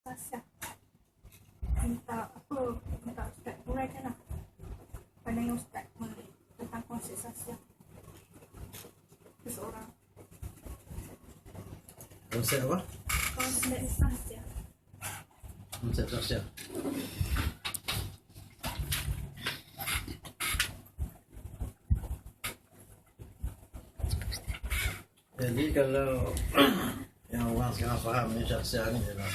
Sasya minta Ustaz uraikan lah pandangan Ustaz tentang konsep sasya seseorang. Konsep apa? Konsep sasya. Konsep sosial. Jadi kalau yang orang sekarang faham ni sosial ni adalah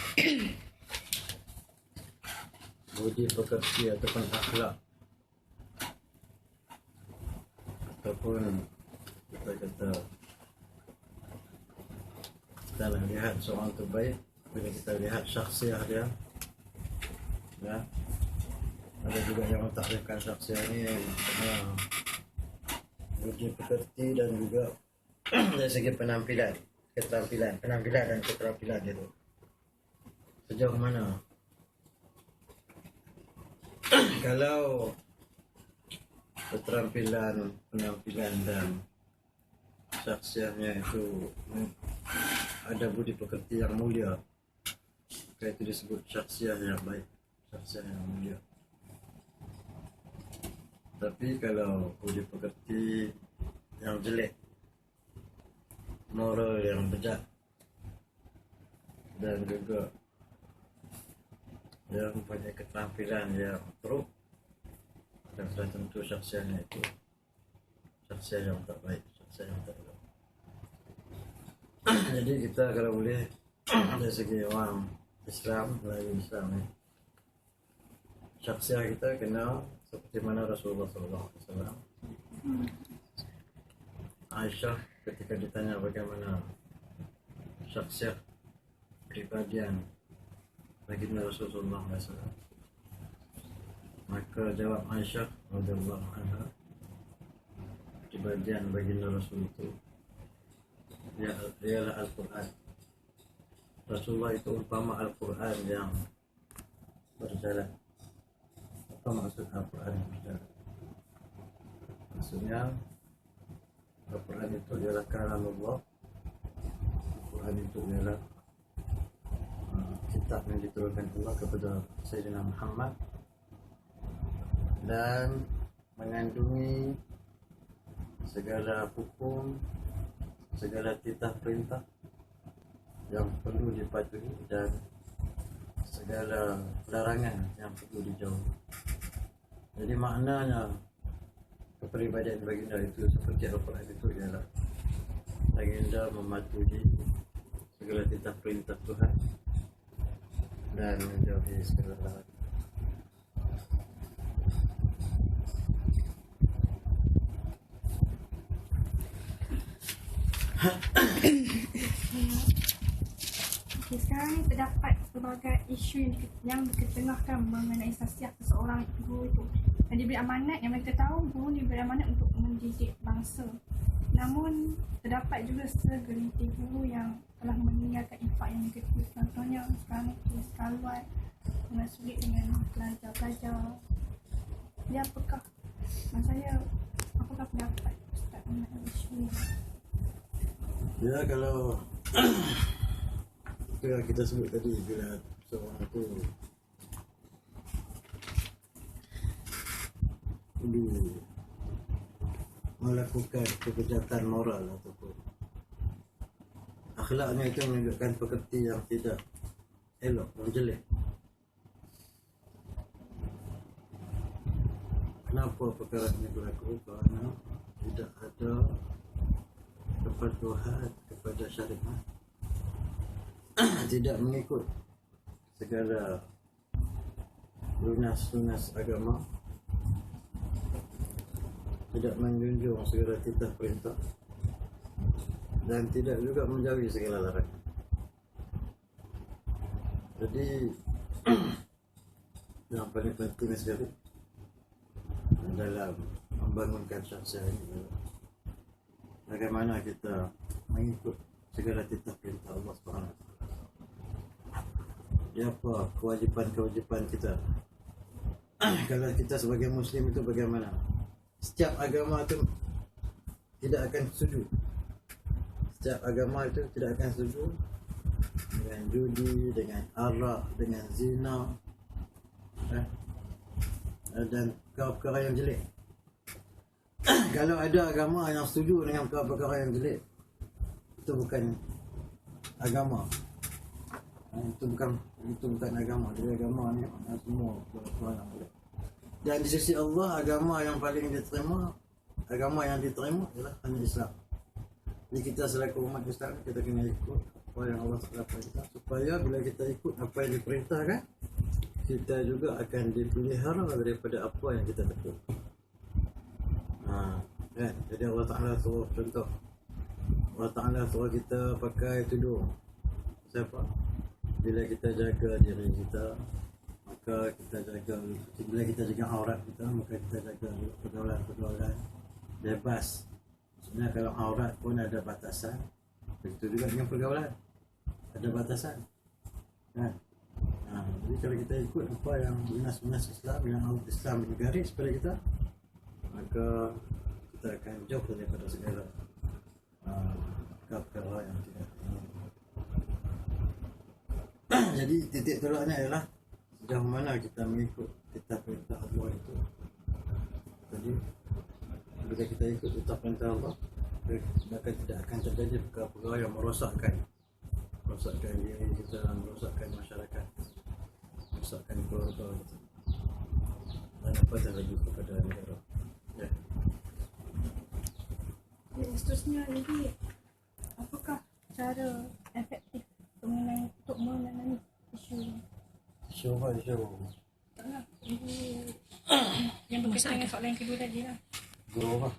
budi pekerti ataupun akhlak, ataupun kita kata kita nak lihat seorang tu baik bila kita lihat syakhsiah dia, ya. Ada juga yang mentakrifkan syakhsiah ni budi pekerti dan juga dari segi penampilan dan keterampilan dia tu sejauh mana. Kalau keterampilan, penampilan dan syakhsiahnya itu ada budi pekerti yang mulia, maka itu disebut syakhsiah yang baik, syakhsiah yang mulia. Tapi kalau budi pekerti yang jelek, moral yang bejat, dan juga dia mempunyai keterampilan yang teruk, dan sudah tentu syakhsiahnya itu syakhsiah yang tak baik, syakhsiah yang tak baik. Jadi kita kalau boleh dari segi orang Islam, Melayu Islam ni, syakhsiah kita kena seperti mana Rasulullah SAW. Aisyah ketika ditanya bagaimana syakhsiah pribadian baginda Rasulullah SAW, maka jawab Aisyah radhiyallahu anha, pribadian baginda Rasul itu ialah Al-Quran. Rasulullah itu umpama Al-Quran yang berjalan. Apa maksud Al-Quran yang berjalan? Maksudnya Al-Quran itu ialah kalamullah. Al-Quran itu ialah kitab yang diturunkan Allah kepada Sayyidina Muhammad dan mengandungi segala hukum, segala titah perintah yang perlu dipatuhi dan segala larangan yang perlu dijauhi. Jadi maknanya kepribadian baginda itu seperti Al-Quran itu ialah baginda mematuhi segala titah perintah Tuhan dan menjauhi segala larangan. Okay, sekarang ni terdapat berbagai isu yang diketengahkan mengenai sasiah seseorang guru itu. Dan diberi amanat, yang mereka tahu guru diberi amanat untuk mendidik bangsa. Namun terdapat juga segelintir guru yang telah meninggalkan impak yang negatif. Contohnya sekarang itu sekaluan dengan sulit dengan pelajar-pelajar. Dia apakah pendapat Ustaz mengenai isu ini? Ya, kalau itu yang kita sebut tadi, bila seorang itu melakukan kejahatan moral ataupun akhlaknya itu menunjukkan pekerti yang tidak elok, yang jelek. Kenapa perkara ini berlaku? Kerana tidak ada kepatuhan kepada syariat, tidak mengikut segala lunas-lunas agama, tidak menjunjung segala titah perintah, dan tidak juga menjauhi segala larangan. Jadi yang paling penting sekali dalam membangunkan syakhsiah ini, bagaimana kita mengikut segala titah perintah Allah SWT. Apa kewajipan-kewajipan kita? Kalau kita sebagai Muslim itu bagaimana? Setiap agama itu tidak akan setuju. Setiap agama itu tidak akan setuju dengan judi, dengan arak, dengan zina, dan perkara-perkara yang jelek. Kalau ada agama yang setuju dengan perkara-perkara yang jelek, itu bukan agama. Itu bukan agama. Jadi agama ni semua perkara yang jelek. Dan di sisi Allah, agama yang paling diterima, agama yang diterima ialah hanya Islam. Jadi kita selaku umat Islam, kita kena ikut apa yang Allah Taala perintah, supaya bila kita ikut apa yang diperintahkan, kita juga akan dipelihara daripada apa yang kita takut. Kan? Jadi Allah Taala suruh, contoh, Allah Taala suruh kita pakai tudung. Siapa? Bila kita jaga diri kita, maka kita jaga, bila kita jaga aurat kita, maka kita jaga pergaulan bebas. Sebenarnya kalau aurat pun ada batasan, begitu juga dengan pergaulan ada batasan, kan? Jadi kalau kita ikut apa yang dinas-dinas Islam, yang Islam bergaris pada kita, maka kita akan jauh daripada segala perkara yang tidak. Jadi titik tolaknya ialah sejauh mana kita mengikut kitab perintah Allah itu. Jadi bila kita ikut kitab perintah Allah, maka tidak akan terjadi perkara-perkara yang merosakkan diri kita, merosakkan masyarakat, merosakkan keluarga kita, dan apa terlebih kepada negara. Ya. Seterusnya, jadi apakah cara efektif untuk menangani isu taklah yang berkaitan dengan soalan yang kedua tadi lah. Guru apa?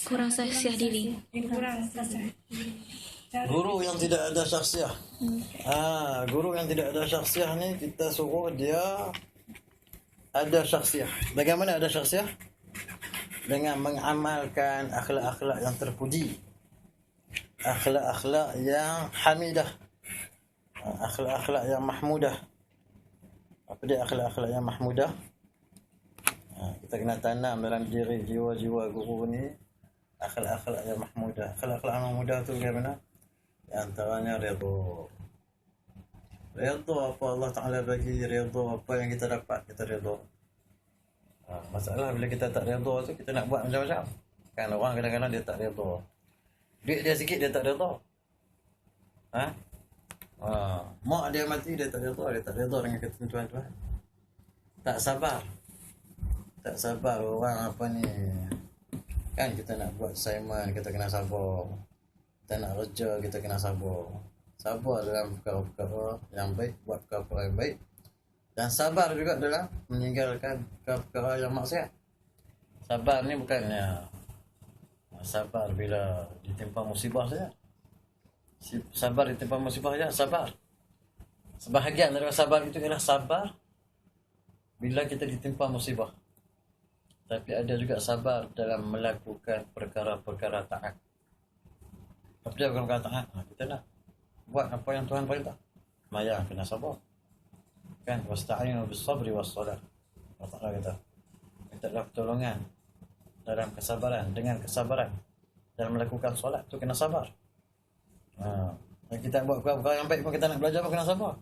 Kurang sahsiah diri. Kurang sahsiah diri. Guru yang tidak ada syakhsiah. Guru yang tidak ada syakhsiah ni kita suruh dia ada syakhsiah. Bagaimana ada syakhsiah? Dengan mengamalkan akhlak-akhlak yang terpuji, akhlak-akhlak yang hamidah, akhlak-akhlak yang mahmudah. Apa dia akhlak-akhlak yang mahmudah? Kita kena tanam dalam diri jiwa-jiwa guru ni akhlak-akhlak yang mahmudah. Akhlak-akhlak yang mahmudah tu bagaimana? Di antaranya redha apa Allah Ta'ala bagi, redha apa yang kita dapat, kita redha. Masalah bila kita tak redha tu, kita nak buat macam-macam. Kan orang kadang-kadang dia tak redha. Duit dia sikit dia tak redha. Mak dia mati dia tak redha dengan ketentuan Tuhan. Tak sabar orang apa ni. Kan kita nak buat assignment, kita kena sabar. Kita nak kerja, kita kena sabar. Sabar dalam perkara-perkara yang baik, buat perkara-perkara yang baik. Dan sabar juga dalam meninggalkan perkara yang maksiat. Sabar ni bukannya sabar bila ditimpa musibah saja. Sabar ditimpa musibah saja, sabar. Sebahagian daripada sabar itu ialah sabar bila kita ditimpa musibah. Tapi ada juga sabar dalam melakukan perkara-perkara taat. Apa dia perkara taat? Kita nak buat apa yang Tuhan perintah. Maya kena sabar. Kan, wasta'inu bis-sabri was-salat. Allah Ta'ala kata, mintalah pertolongan dalam kesabaran, dengan kesabaran dalam melakukan solat tu kena sabar. Dan kita buat perkara yang baik pun, kita nak belajar pun kena sabar.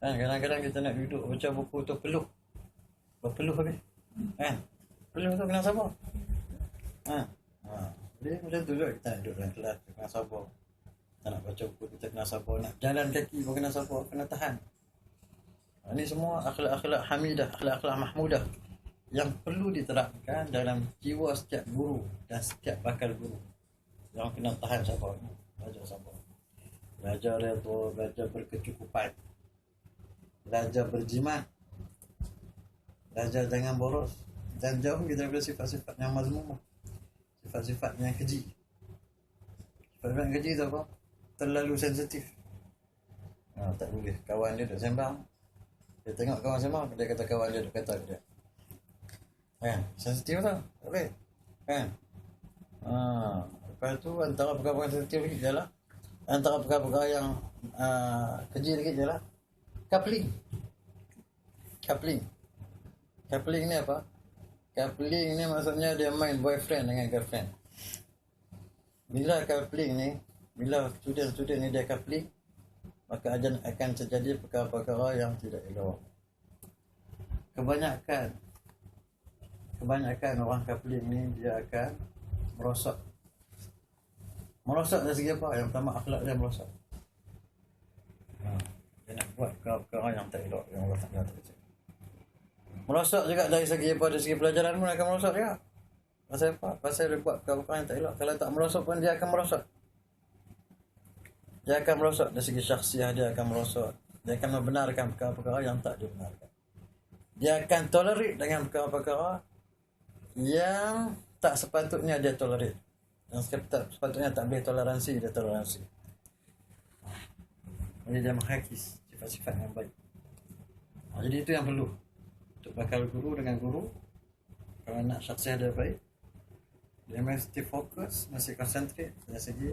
Kan, kadang-kadang kita nak duduk baca buku tu berpeluh habis. Kan? Peluh tu kena sabar. Jadi macam tu juga kita duduk dalam kelas, kita kena sabar. Kita nak baca buku, kita kena sabar. Nak jalan kaki pun kena sabar, kena tahan. Ini semua akhlak-akhlak hamidah, akhlak-akhlak mahmudah yang perlu diterapkan dalam jiwa setiap guru dan setiap bakal guru. Yang kena tahan sabar, belajar sabar. Belajar redha, belajar berkecukupan. Belajar berjimat. Belajar jangan boros. Dan jauh kita daripada sifat-sifat yang mazmumah. Sifat-sifat yang keji. Sifat-sifat yang keji tu apa? Terlalu sensitif. Tak boleh. Kawan dia duduk sembang. Dia tengok kawan sembang, dia kata kawan dia duduk kata dia. Kan? Sensitif tak? Tak boleh. Kan? Lepas tu antara perkara-perkara sensitif lagi ialah, antara perkara-perkara yang keji lagi ialah coupling. Coupling ni apa? Coupling ni maksudnya dia main boyfriend dengan girlfriend. Bila coupling ni, bila student-student ni dia coupling, maka akan terjadi perkara-perkara yang tidak elok. Kebanyakan orang kapling ni dia akan merosak. Merosak dari segi apa? Yang pertama, akhlak dia merosak. Dia nak buat perkara-perkara yang tak elok, yang Allah Ta'ala tak kecil. Merosak juga dari segi apa? Dari segi pelajaran pun akan merosak juga. Pasal apa? Pasal dia buat perkara-perkara yang tak elok. Kalau tak merosak pun dia akan merosak. Dia akan merosak dari segi syakhsiah, dia akan merosak. Dia akan membenarkan perkara-perkara yang tak dibenarkan. Dia akan tolerate dengan perkara-perkara yang tak sepatutnya dia tolerate. Yang sepatutnya tak boleh toleransi, dia toleransi. Jadi dia menghakis sifat-sifat yang baik. Jadi itu yang perlu untuk bakal guru dengan guru. Kalau nak syakhsiah dia baik, dia mesti fokus, mesti konsentrate dari segi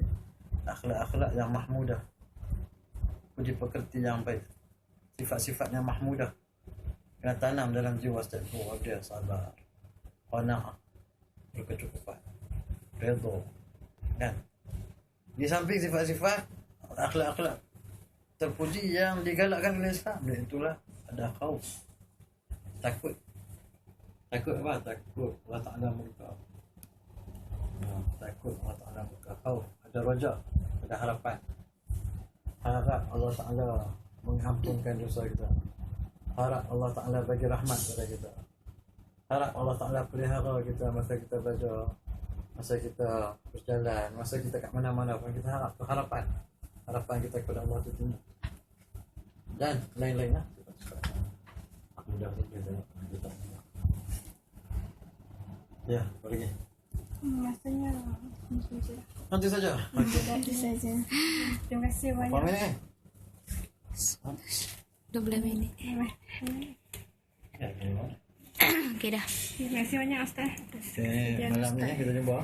akhlak-akhlak yang mahmudah, budi pekerti yang baik, sifat-sifat yang mahmudah kena tanam dalam jiwa setiap guru dia. Sabar, qanaah, berkecukupan, redha, kan? Di samping sifat-sifat akhlak-akhlak terpuji yang digalakkan oleh Islam, itulah ada khauf, takut apa? Takut Allah Ta'ala murka. Takut Allah Ta'ala murka. Khauf, ada raja, ada harapan. Harap Allah Ta'ala mengampunkan dosa kita. Harap Allah Ta'ala bagi rahmat kepada kita. Harap Allah Ta'ala pelihara kita masa kita belajar, masa kita berjalan, masa kita kat mana-mana pun kita harap tu harapan. Harapan kita kepada Allah tu tinggi. Dan lain-lain lah. Aku dah fikir tengok. Ya, pergi. Rasanya Nanti saja. itu saja. Terima kasih banyak. Berapa minit? 12 minit. Ya, memang. Okey dah. Terima kasih banyak Ustaz. Okay, malam ni kita jumpa.